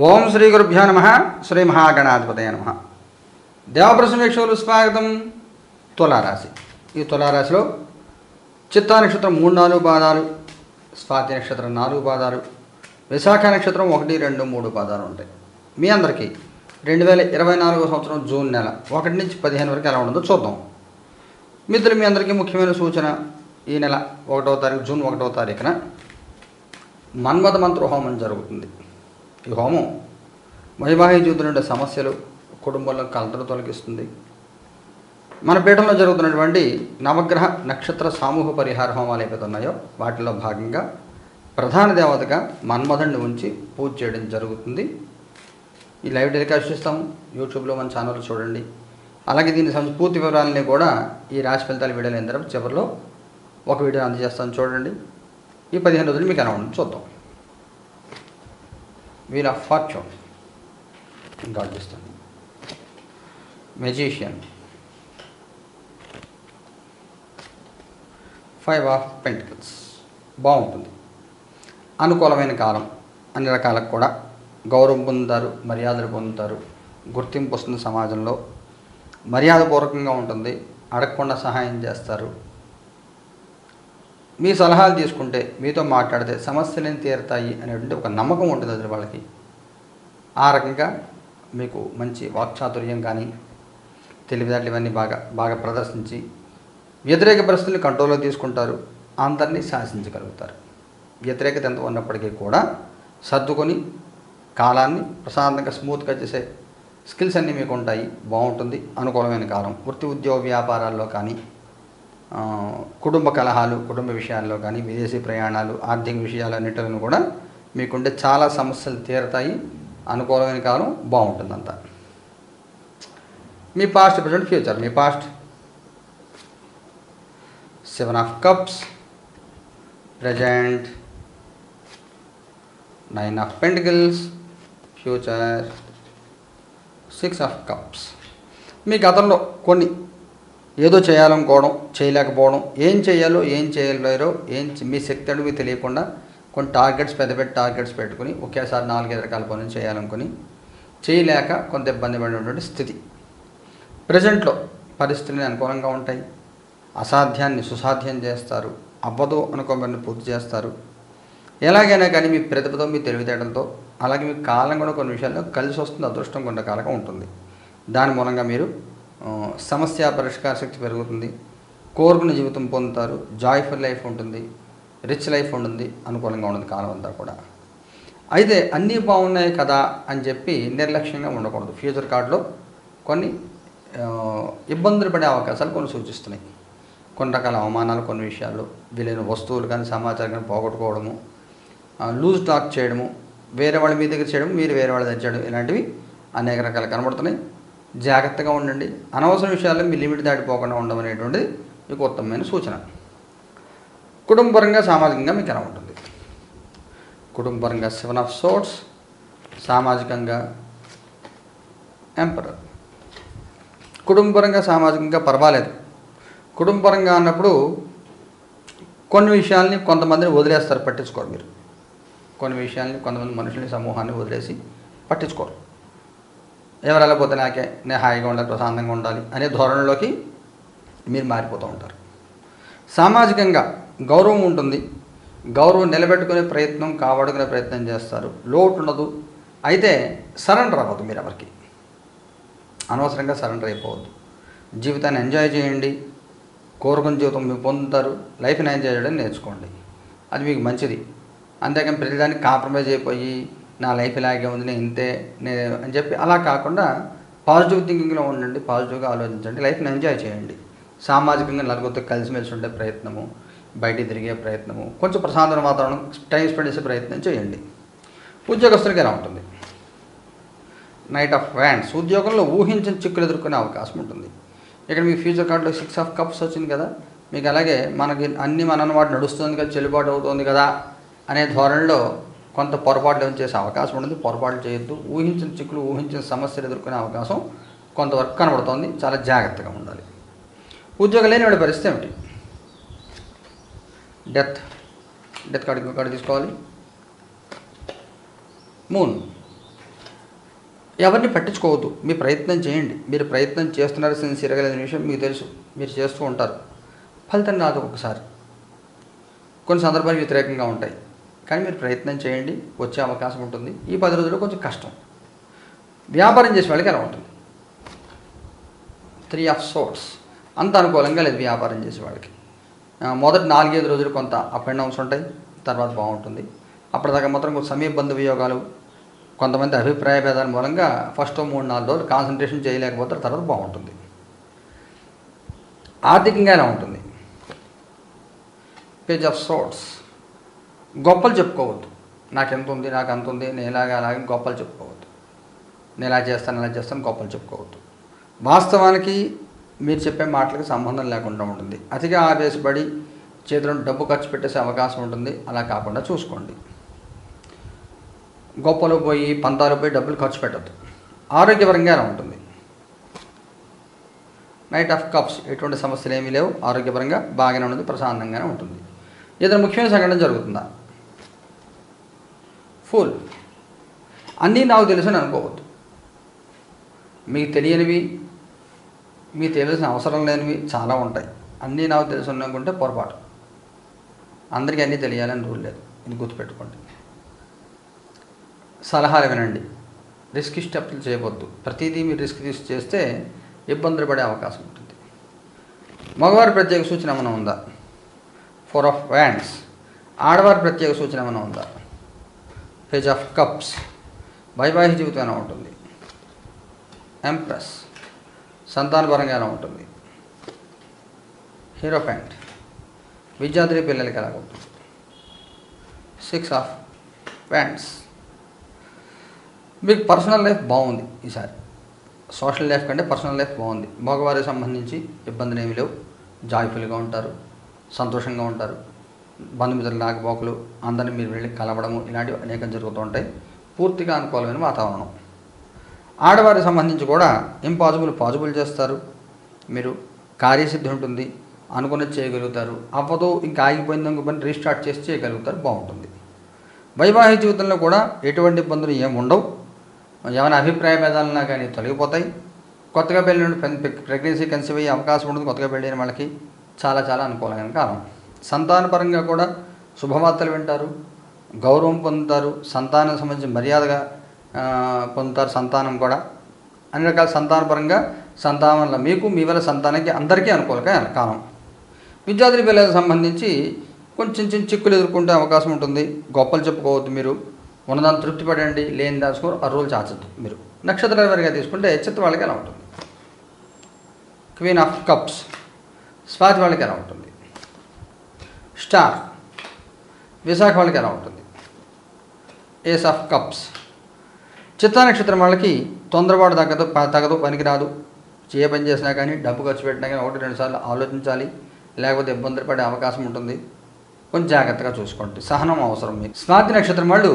ఓం శ్రీ గురుభ్యో నమ. శ్రీ మహాగణాధిపతయ నమ. దేవప్రసన్న వీక్షకులు స్వాగతం. తులారాశి. ఈ తులారాశిలో చిత్తా నక్షత్రం 3-4 పాదాలు, స్వాతి నక్షత్రం 4 పాదాలు, విశాఖ నక్షత్రం 1, 2, 3 పాదాలు ఉంటాయి. మీ అందరికీ 2024 సంవత్సరం జూన్ నెల 1 నుంచి 15 వరకు ఎలా ఉండదో చూద్దాం. మిత్రులు, మీ అందరికీ ముఖ్యమైన సూచన, ఈ నెల 1వ తారీఖు జూన్ 1వ తారీఖున మన్మథ మంత్ర హోమం జరుగుతుంది. ఈ హోమం వైవాహిక జీవితంలో ఉండే సమస్యలు, కుటుంబంలో కలతలు తొలగిస్తుంది. మన పీఠంలో జరుగుతున్నటువంటి నవగ్రహ నక్షత్ర సామూహ పరిహార హోమాలు ఏవైతే ఉన్నాయో వాటిలో భాగంగా ప్రధాన దేవతగా మన్మథుడిని ఉంచి పూజ చేయడం జరుగుతుంది. ఈ లైవ్ టెలికాస్ట్ ఇస్తాము. యూట్యూబ్లో మన ఛానల్ చూడండి. అలాగే దీని పూర్తి వివరాలని కూడా ఈ రాశి ఫలితాల వీడియోలు అయిన తర్వాత చివరిలో ఒక వీడియో అందజేస్తాను, చూడండి. ఈ 15 రోజులు మీకు ఎలా ఉంటుంది చూద్దాం. వీల్ ఆఫ్ ఫార్చ్యూన్ గాడిస్తుంది. Magician, 5 of pentacles. బాగుంటుంది. అనుకూలమైన కాలం. అన్ని రకాలకు కూడా గౌరవం పొందుతారు, మర్యాదలు పొందుతారు, గుర్తింపు వస్తుంది. సమాజంలో మర్యాదపూర్వకంగా ఉంటుంది. అడగకుండా సహాయం చేస్తారు. మీ సలహాలు తీసుకుంటే, మీతో మాట్లాడితే సమస్యలను తీరుతాయి అనేటువంటి ఒక నమ్మకం ఉంటుంది అది వాళ్ళకి. ఆ రకంగా మీకు మంచి వాక్చాతుర్యం కానీ తెలివితేటలు ఇవన్నీ బాగా ప్రదర్శించి వ్యతిరేక పరిస్థితులను కంట్రోల్లో తీసుకుంటారు. అందరినీ శాసించగలుగుతారు. వ్యతిరేకత ఎంత ఉన్నప్పటికీ కూడా సర్దుకొని కాలాన్ని ప్రశాంతంగా స్మూత్గా చేసే స్కిల్స్ అన్నీ మీకు ఉంటాయి. బాగుంటుంది. అనుకూలమైన కాలం. వృత్తి ఉద్యోగ వ్యాపారాల్లో కానీ, కుటుంబ కలహాలు, కుటుంబ విషయాల్లో కానీ, విదేశీ ప్రయాణాలు, ఆర్థిక విషయాలన్నింటిలో కూడా మీకుండే చాలా సమస్యలు తీరుతాయి. అనుకూలమైన కాలం. బాగుంటుందంతా. మీ పాస్ట్, ప్రజెంట్, ఫ్యూచర్. మీ past 7 of cups, present 9 of pentacles, future 6 of cups. మీ గతంలో కొన్ని ఏదో చేయాలనుకోవడం, చేయలేకపోవడం, ఏం చేయాలో ఏం చేయలేరో మీ శక్తి అడుగు తెలియకుండా కొన్ని పెద్ద టార్గెట్స్ పెట్టుకుని ఒకేసారి 4-5 రకాల పనులు చేయాలనుకుని చేయలేక కొంత ఇబ్బంది పడినటువంటి స్థితి. ప్రజెంట్లో పరిస్థితులు అనుకూలంగా ఉంటాయి. అసాధ్యాన్ని సుసాధ్యం చేస్తారు. అవ్వదు అనుకోమని పూర్తి చేస్తారు. ఎలాగైనా కానీ మీ ప్రతిభతో, మీ తెలివితేటలతో, అలాగే మీ కాలం కూడా కొన్ని విషయాల్లో కలిసి వస్తుంది. అదృష్టం కొంతకాలంగా ఉంటుంది. దాని మూలంగా మీరు సమస్య పరిష్కార శక్తి పెరుగుతుంది. కోరుకున్న జీవితం పొందుతారు. జాయ్ఫుల్ లైఫ్ ఉంటుంది. రిచ్ లైఫ్ ఉంటుంది. అనుకూలంగా ఉంటుంది కాలం అంతా కూడా. అయితే అన్నీ బాగున్నాయి కదా అని చెప్పి నిర్లక్ష్యంగా ఉండకూడదు. ఫ్యూచర్ కార్డులో కొన్ని ఇబ్బందులు పడే అవకాశాలు కొన్ని సూచిస్తున్నాయి. కొన్ని రకాల అవమానాలు, కొన్ని విషయాల్లో విలువైన వస్తువులు కానీ, సమాచారం కానీ పోగొట్టుకోవడము, లూజ్ టాక్ చేయడము, వేరే వాళ్ళ మీ దగ్గర చేయడం, మీరు వేరే వాళ్ళ దగ్గర చేయడం, ఇలాంటివి అనేక రకాలు కనబడుతున్నాయి. జాగ్రత్తగా ఉండండి. అనవసర విషయాల్లో మీ లిమిట్ దాటిపోకుండా ఉండడం అనేటువంటిది మీకు ఉత్తమమైన సూచన. కుటుంబపరంగా, సామాజికంగా మీకు ఎలా ఉంటుంది? కుటుంబపరంగా 7 ఆఫ్ సోర్డ్స్, సామాజికంగా ఎంపరర్. కుటుంబపరంగా, సామాజికంగా పర్వాలేదు. కుటుంబపరంగా అన్నప్పుడు కొన్ని విషయాల్ని కొంతమందిని వదిలేస్తారు, పట్టించుకోరు మీరు. కొన్ని విషయాల్ని కొంతమంది మనుషుల్ని, సమూహాన్ని వదిలేసి పట్టించుకోరు. ఎవరు వెళ్ళకపోతే నేను హాయిగా ఉండాలి, ప్రశాంతంగా ఉండాలి అనే ధోరణిలోకి మీరు మారిపోతూ ఉంటారు. సామాజికంగా గౌరవం ఉంటుంది. గౌరవం నిలబెట్టుకునే ప్రయత్నం, కాపాడుకునే ప్రయత్నం చేస్తారు. లోటు ఉండదు. అయితే సరెండర్ అవ్వద్దు మీరు ఎవరికి. అనవసరంగా సరెండర్ అయిపోవద్దు. జీవితాన్ని ఎంజాయ్ చేయండి. కోరుకున్న జీవితం మీరు పొందుతారు. లైఫ్ని ఎంజాయ్ చేయడం నేర్చుకోండి. అది మీకు మంచిది. అంతేకాని ప్రతిదానికి కాంప్రమైజ్ అయిపోయి నా లైఫ్ ఇలాగే ఉంది, నేను ఇంతే అని చెప్పి అలా కాకుండా పాజిటివ్ థింకింగ్లో ఉండండి. పాజిటివ్గా ఆలోచించండి. లైఫ్ని ఎంజాయ్ చేయండి. సామాజికంగా నలుగురితో కలిసిమెలిసి ఉండే ప్రయత్నము, బయటికి తిరిగే ప్రయత్నము, కొంచెం ప్రశాంతమైన వాతావరణం, టైం స్పెండ్ చేసే ప్రయత్నం చేయండి. ఉద్యోగస్తులకి ఎలా ఉంటుంది? Knight of wands. ఉద్యోగంలో ఊహించిన చిక్కులు ఎదుర్కొనే అవకాశం ఉంటుంది. ఇక్కడ మీ ఫ్యూచర్ కార్డులో 6 ఆఫ్ కప్స్ వచ్చింది కదా. మీకు అలాగే మనకి అన్ని మన వాటి నడుస్తుంది కదా, చెల్లుబాటు అవుతుంది కదా అనే ధోరణిలో కొంత పొరపాట్లు చేసే అవకాశం ఉంటుంది. పొరపాట్లు చేయొద్దు. ఊహించిన చిక్కులు, ఊహించిన సమస్యలు ఎదుర్కొనే అవకాశం కొంతవరకు కనబడుతోంది. చాలా జాగ్రత్తగా ఉండాలి. ఉద్యోగం లేని వాడి పరిస్థితి ఏమిటి? డెత్ కార్డు ఇంకో కార్డు తీసుకోవాలి. మూన్ ఎవరిని పట్టించుకోవద్దు, మీ ప్రయత్నం చేయండి. మీరు ప్రయత్నం చేస్తున్నారు సిన్సియర్గా లేని విషయం మీకు తెలుసు, మీరు చేస్తూ ఉంటారు. ఫలితం రాదు ఒకసారి, కొన్ని సందర్భాలు వ్యతిరేకంగా ఉంటాయి. కానీ మీరు ప్రయత్నం చేయండి, వచ్చే అవకాశం ఉంటుంది. ఈ 10 రోజుల్లో కొంచెం కష్టం. వ్యాపారం చేసే వాళ్ళకి ఎలా ఉంటుంది? 3 ఆఫ్ సోర్ట్స్ అంత అనుకూలంగా లేదు వ్యాపారం చేసే వాళ్ళకి. మొదటి 4-5 రోజులు కొంత అప్ అండ్ డౌన్స్ ఉంటాయి, తర్వాత బాగుంటుంది. అప్పటిదాకా మాత్రం కొంచెం సమయ బంధువియోగాలు, కొంతమంది అభిప్రాయ భేదాల మూలంగా ఫస్ట్ 3-4 రోజులు కాన్సన్ట్రేషన్ చేయలేకపోతారు, తర్వాత బాగుంటుంది. ఆర్థికంగా ఎలా ఉంటుంది? Page of swords. గొప్పలు చెప్పుకోవద్దు, నాకెంత ఉంది, నాకు అంత ఉంది, నేను ఇలాగా అలాగే గొప్పలు చెప్పుకోవద్దు. నేను ఇలా చేస్తాను గొప్పలు చెప్పుకోవద్దు. వాస్తవానికి మీరు చెప్పే మాటలకు సంబంధం లేకుండా ఉంటుంది. అతిగా ఆవేశపడి చేతిలో డబ్బు ఖర్చు పెట్టేసే అవకాశం ఉంటుంది. అలా కాకుండా చూసుకోండి. గొప్పలు పోయి పంతాలు పోయి డబ్బులు ఖర్చు పెట్టద్దు. ఆరోగ్యపరంగా ఎలా ఉంటుంది? Knight of cups. ఎటువంటి సమస్యలు ఏమీ లేవు, ఆరోగ్యపరంగా బాగానే ఉంటుంది, ప్రశాంతంగానే ఉంటుంది. ఏదైనా ముఖ్యమైన సంఘటన జరుగుతుందా? ఫుల్. అన్నీ నాకు తెలుసు అని అనుకోవద్దు. మీకు తెలియనివి, మీకు తెలియాల్సిన అవసరం లేనివి చాలా ఉంటాయి. అన్నీ నాకు తెలుసు అనుకుంటే పొరపాటు. అందరికీ అన్నీ తెలియాలని రూల్ లేదు, ఇది గుర్తుపెట్టుకోండి. సలహాలు వినండి, రిస్క్ స్టెప్లు చేయవద్దు. ప్రతిదీ మీరు రిస్క్ తీసి చేస్తే ఇబ్బందులు పడే అవకాశం ఉంటుంది. మగవారి ప్రత్యేక సూచన ఏమైనా ఉందా? 4 ఆఫ్ వ్యాండ్స్. ఆడవారి ప్రత్యేక సూచన ఏమైనా ఉందా? Page of cups. వైవాహిక జీవితం ఎలా ఉంటుంది? ఎంప్రెస్. సంతానపరంగా ఎలా ఉంటుంది? హీరోఫెంట్. విద్యార్థి పిల్లలకి ఎలా ఉంటుంది? 6 ఆఫ్ వ్యాండ్స్. మీకు పర్సనల్ లైఫ్ బాగుంది ఈసారి, సోషల్ లైఫ్ కంటే పర్సనల్ లైఫ్ బాగుంది. మగవారికి సంబంధించి ఇబ్బందులు ఏమి లేవు, జాయ్ఫుల్గా ఉంటారు, సంతోషంగా ఉంటారు. బంధుమిత్రులు రాకపోకలు, అందరినీ మీరు వెళ్ళి కలవడము, ఇలాంటివి అనేకం జరుగుతూ ఉంటాయి. పూర్తిగా అనుకూలమైన వాతావరణం. ఆడవారికి సంబంధించి కూడా పాజిబుల్ చేస్తారు. మీరు కార్యసిద్ధి ఉంటుంది, అనుకున్నది చేయగలుగుతారు. అవ్వదు ఇంకా ఆగిపోయింది ఇంకో పని రీస్టార్ట్ చేసి చేయగలుగుతారు, బాగుంటుంది. వైవాహిక జీవితంలో కూడా ఎటువంటి ఇబ్బందులు ఏమి ఉండవు. ఏమైనా అభిప్రాయ భేదాలన్నా కానీ తొలగిపోతాయి. కొత్తగా పెళ్ళిన ప్రెగ్నెన్సీ కన్సీవ్ అయ్యే అవకాశం ఉంటుంది. కొత్తగా పెళ్ళిన వాళ్ళకి చాలా చాలా అనుకూలమైన కాలం. సంతానపరంగా కూడా శుభవార్తలు వింటారు, గౌరవం పొందుతారు, సంతానం సంబంధించి మర్యాదగా పొందుతారు. సంతానం కూడా అన్ని రకాల సంతానపరంగా సంతానం వల్ల మీకు, మీ వల్ల సంతానానికి అందరికీ అనుకూలమైన కాలం. విద్యార్థి పిల్లలకు సంబంధించి కొంచెం చిక్కులు ఎదుర్కొంటే అవకాశం ఉంటుంది. గొప్పలు చెప్పుకోవద్దు, మీరు ఉన్నదాన్ని తృప్తి పడండి, లేని దాచుకో అరువులు చాచద్దు. మీరు నక్షత్రాల వారిగా తీసుకుంటే చిత్త వాళ్ళకి ఎలా ఉంటుంది? Queen of cups. స్వాతి వాళ్ళకి ఎలా ఉంటుంది? స్టార్. విశాఖ వాళ్ళకి ఎలా ఉంటుంది? Ace of cups. చిత్తా నక్షత్రం వాళ్ళకి తొందరపాటు తగదు, పనికిరాదు. ఏ పని చేసినా కానీ, డబ్బు ఖర్చు పెట్టినా కానీ 1-2 సార్లు ఆలోచించాలి, లేకపోతే ఇబ్బందులు పడే అవకాశం ఉంటుంది. కొంచెం జాగ్రత్తగా చూసుకోండి, సహనం అవసరం మీకు. స్వాతి నక్షత్రం వాళ్ళు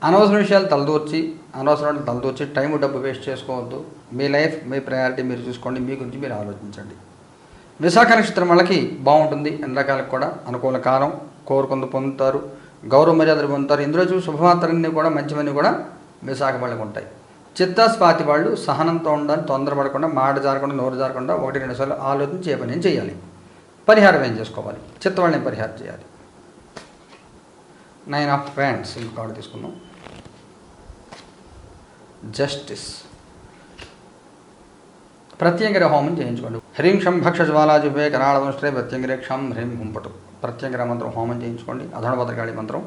అనవసర విషయాలు తలదూర్చి టైం డబ్బు వేస్ట్ చేసుకోవద్దు. మీ లైఫ్, మీ ప్రయారిటీ మీరు చూసుకోండి, మీ గురించి మీరు ఆలోచించండి. విశాఖ నక్షత్రం వాళ్ళకి బాగుంటుంది, అన్ని రకాలకు కూడా అనుకూల కాలం. కోరుకుందు పొందుతారు, గౌరవ మర్యాదలు పొందుతారు. ఇందులో చూసి శుభవార్తలన్నీ కూడా మంచివన్నీ కూడా విశాఖ వాళ్ళకి ఉంటాయి. చిత్తా స్వాతి వాళ్ళు సహనంతో ఉండాలి, తొందరపడకుండా, మాట జారకుండా, నోరు జారకుండా 1-2 సార్లు ఆలోచించి ఏ పని ఏం చేయాలి. పరిహారం ఏం చేసుకోవాలి? చిత్త వాళ్ళని పరిహారం చేయాలి. 9 ఆఫ్ వ్యాండ్స్. ఇంకో కార్డు తీసుకుందాం. జస్టిస్. ప్రత్యంగిర హోమం చేయించుకోండి. హ్రీం షం భక్ష జ్వాలాజుభే కరాళవంశ్రే ప్రత్యంగిరే క్షం హ్రీం హుంపటు. ప్రత్యంగిర మంత్రం హోమం చేయించుకోండి. అధోణ భద్రకాళి మంత్రం.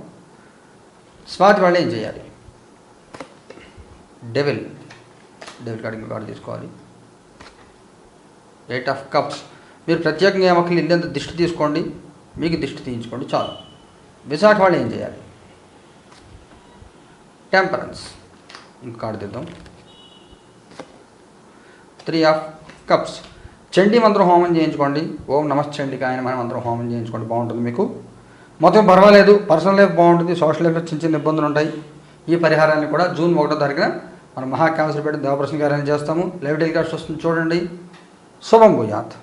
స్వాతి వాళ్ళు ఏం చేయాలి? Devil card. ఇంకో కార్డు తీసుకోవాలి. 8 ఆఫ్ కప్స్. మీరు ప్రత్యేకంగా ఒకళ్ళు ఇల్లంత దిష్టి తీసుకోండి, మీకు దిష్టి తీయించుకోండి చాలు. విశాఖ వాళ్ళు ఏం చేయాలి? టెంపరెన్స్. ఇంకో కార్డు తీద్దాం. 3 ఆఫ్ కప్స్. చండీ మంత్రం హోమం చేయించుకోండి. ఓం నమశ్చండికాయ నమః మంత్రం హోమం చేయించుకోండి, బాగుంటుంది మీకు. మొత్తం పర్వాలేదు, పర్సనల్ లైఫ్ బాగుంటుంది, సోషల్ లైఫ్లో చిన్న ఇబ్బందులు ఉంటాయి. ఈ పరిహారాన్ని కూడా జూన్ 1వ తారీఖున మనం మహాకామేశ్వరపేట దేవప్రసన్న గారిని చేస్తాము. లైవ్ టెలికాస్ట్ వస్తుంది, చూడండి. శుభం భూయాత్.